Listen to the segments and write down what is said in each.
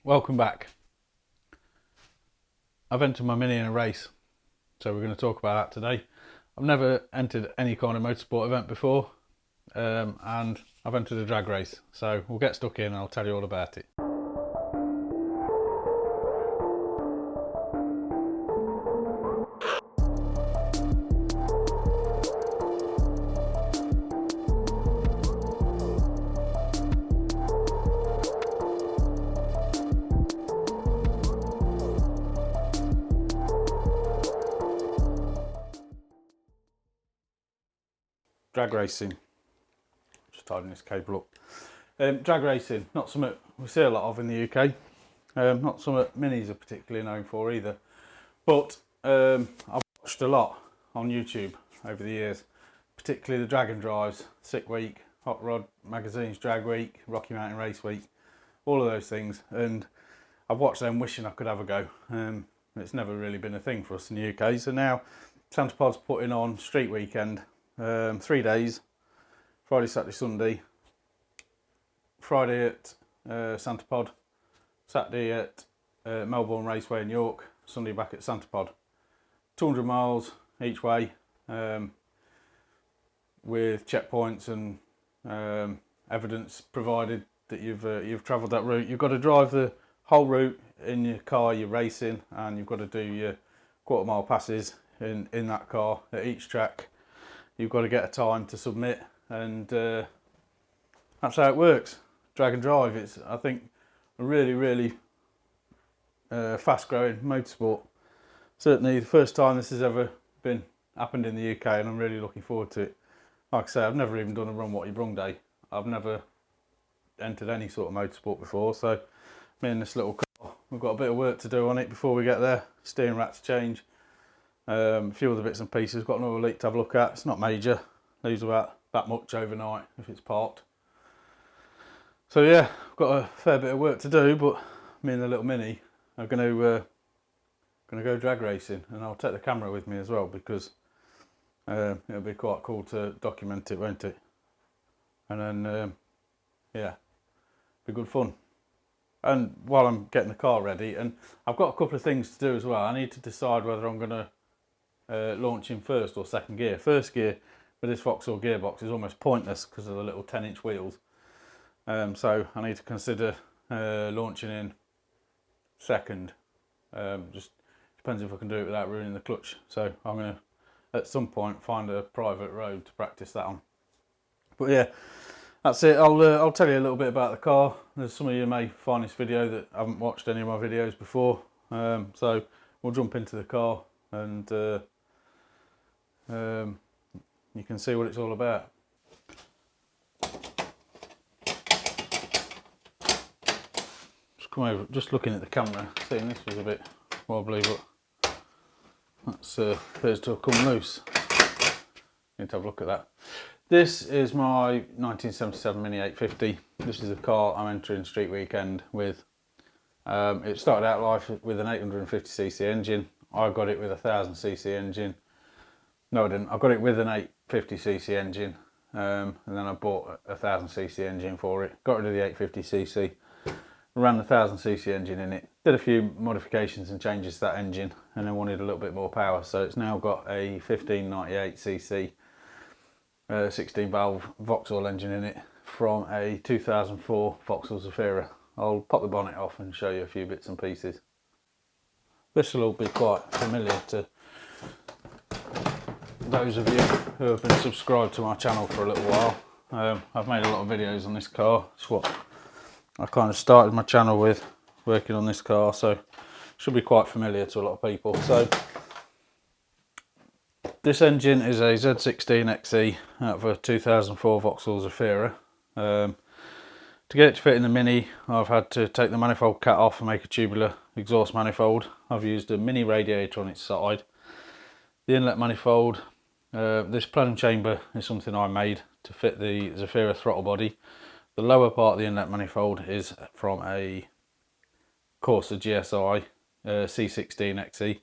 Welcome back. I've entered my Mini in a race, so we're going to talk about that today. I've never entered any kind of motorsport event before, and I've entered a drag race, so we'll get stuck in and I'll tell you all about it. Drag racing. Just tidying this cable up. Drag racing, not something we see a lot of in the UK. Not something Minis are particularly known for either. But I've watched a lot on YouTube over the years, particularly the drag and drives, Sick Week, Hot Rod Magazine's Drag Week, Rocky Mountain Race Week, all of those things. And I've watched them wishing I could have a go. It's never really been a thing for us in the UK. So now Santa Pod's putting on Street Weekend. 3 days, Friday, Saturday, Sunday. Friday at Santa Pod, Saturday at Melbourne Raceway in York, Sunday back at Santa Pod. 200 miles each way, with checkpoints and evidence provided that you've travelled that route. You've got to drive the whole route in your car you're racing, and you've got to do your quarter mile passes in that car at each track. You've got to get a time to submit, and that's how it works. Drag and drive, it's, I think, a really fast growing motorsport. Certainly the first time this has ever happened in the UK, and I'm really looking forward to it. Like I say, I've never even done a Run What You Brung day. I've never entered any sort of motorsport before, so me and this little car, we've got a bit of work to do on it before we get there. Steering rack to change. A few other bits and pieces. Got another leak to have a look at. It's not major. Leaves about that much overnight if it's parked. So yeah, I've got a fair bit of work to do, but me and the little Mini are going to go drag racing, and I'll take the camera with me as well, because it'll be quite cool to document it, won't it? And then yeah, be good fun. And while I'm getting the car ready, and I've got a couple of things to do as well. I need to decide whether I'm going to launch in first or second gear. First gear with this Vauxhall gearbox is almost pointless because of the little 10-inch wheels. So I need to consider launching in second. Just depends if I can do it without ruining the clutch. So I'm going to, at some point, find a private road to practice that on. But yeah, that's it. I'll tell you a little bit about the car. There's some of you may find this video that haven't watched any of my videos before. So we'll jump into the car, and you can see what it's all about. Just come over, just looking at the camera, seeing this was a bit wobbly, but that's appears to have come loose. Need to have a look at that. This is my 1977 Mini 850. This is a car I'm entering Street Weekend with. It started out life with an 850cc engine. I got it with a 1000cc engine. No, I didn't. I got it with an 850cc engine, and then I bought a 1000cc engine for it. Got rid of the 850cc, ran the 1000cc engine in it. Did a few modifications and changes to that engine, and then wanted a little bit more power. So it's now got a 1598cc 16 valve Vauxhall engine in it from a 2004 Vauxhall Zafira. I'll pop the bonnet off and show you a few bits and pieces. This will all be quite familiar to those of you who have been subscribed to my channel for a little while. I've made a lot of videos on this car. It's what I kind of started my channel with, working on this car, so it should be quite familiar to a lot of people. So this engine is a Z16XE out of a 2004 Vauxhall Zafira. To get it to fit in the Mini, I've had to take the manifold cat off and make a tubular exhaust manifold. I've used a mini radiator on its side. The inlet manifold, this plenum chamber is something I made to fit the Zafira throttle body. The lower part of the inlet manifold is from a Corsa GSI C16XE.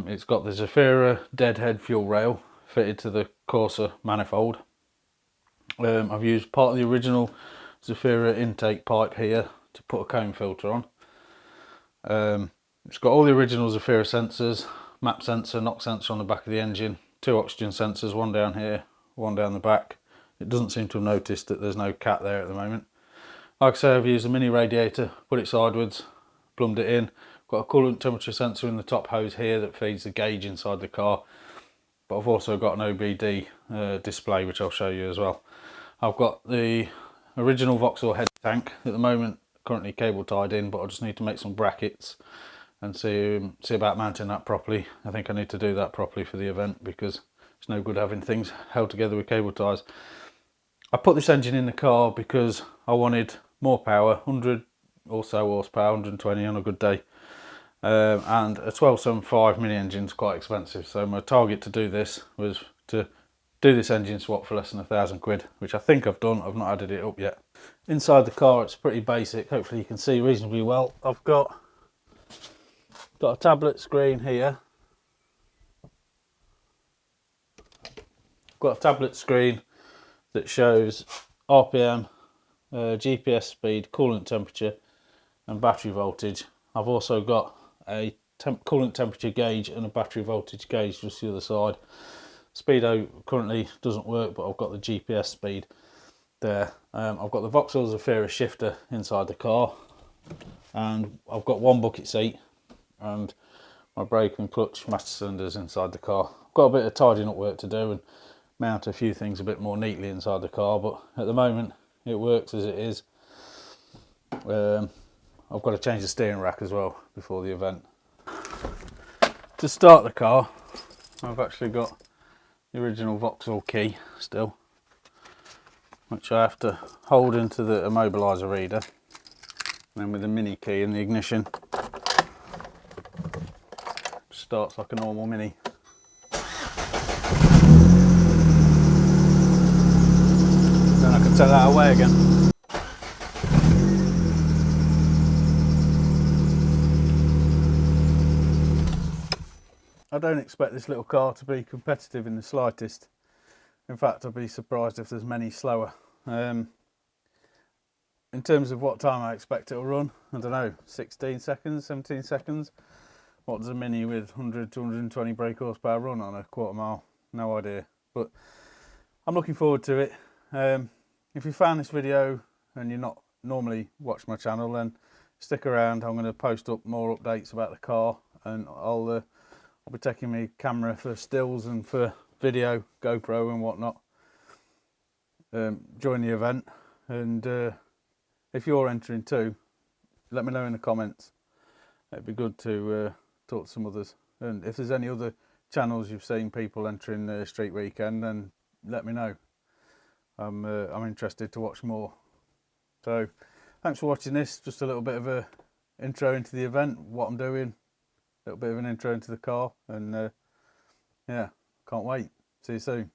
It's got the Zafira deadhead fuel rail fitted to the Corsa manifold. I've used part of the original Zafira intake pipe here to put a cone filter on. It's got all the original Zafira sensors, map sensor, knock sensor on the back of the engine, 2 oxygen sensors, one down here, one down the back. It doesn't seem to have noticed that there's no cat there at the moment. Like I say, I've used a mini radiator, put it sideways, plumbed it in. Got a coolant temperature sensor in the top hose here that feeds the gauge inside the car. But I've also got an OBD display, which I'll show you as well. I've got the original Vauxhall head tank at the moment, currently cable tied in, but I just need to make some brackets and see about mounting that properly. I think I need to do that properly for the event, because it's no good having things held together with cable ties. I put this engine in the car because I wanted more power, 100 or so horsepower, 120 on a good day. And a 1275 mini engine is quite expensive, so my target to do this was to do this engine swap for less than £1,000, which I think I've done. I've not added it up yet. Inside the car it's pretty basic, hopefully you can see reasonably well. I've got a tablet screen here. Got a tablet screen that shows RPM, GPS speed, coolant temperature and battery voltage. I've also got a coolant temperature gauge and a battery voltage gauge just the other side. Speedo currently doesn't work, but I've got the GPS speed there. I've got the Vauxhall Zafira shifter inside the car, and I've got one bucket seat and my brake and clutch master cylinders inside the car. I've got a bit of tidying up work to do and mount a few things a bit more neatly inside the car, but at the moment it works as it is. I've got to change the steering rack as well before the event. To start the car, I've actually got the original Vauxhall key still, which I have to hold into the immobiliser reader, and then with the mini key in the ignition, it starts like a normal Mini. Then I can take that away again. I don't expect this little car to be competitive in the slightest. In fact, I'd be surprised if there's many slower. In terms of what time I expect it'll run, I don't know, 16 seconds, 17 seconds. What does a Mini with 100 to 120 brake horsepower run on a quarter mile? No idea. But I'm looking forward to it. If you found this video and you're not normally watch my channel, then stick around. I'm going to post up more updates about the car, and I'll be taking my camera for stills and for video, GoPro and whatnot. Join the event, and if you're entering too, let me know in the comments. It'd be good to talk to some others, and if there's any other channels you've seen people entering the street weekend, then let me know. I'm interested to watch more. So thanks for watching this. Just a little bit of a intro into the event, what I'm doing, a little bit of an intro into the car, and yeah, can't wait. See you soon.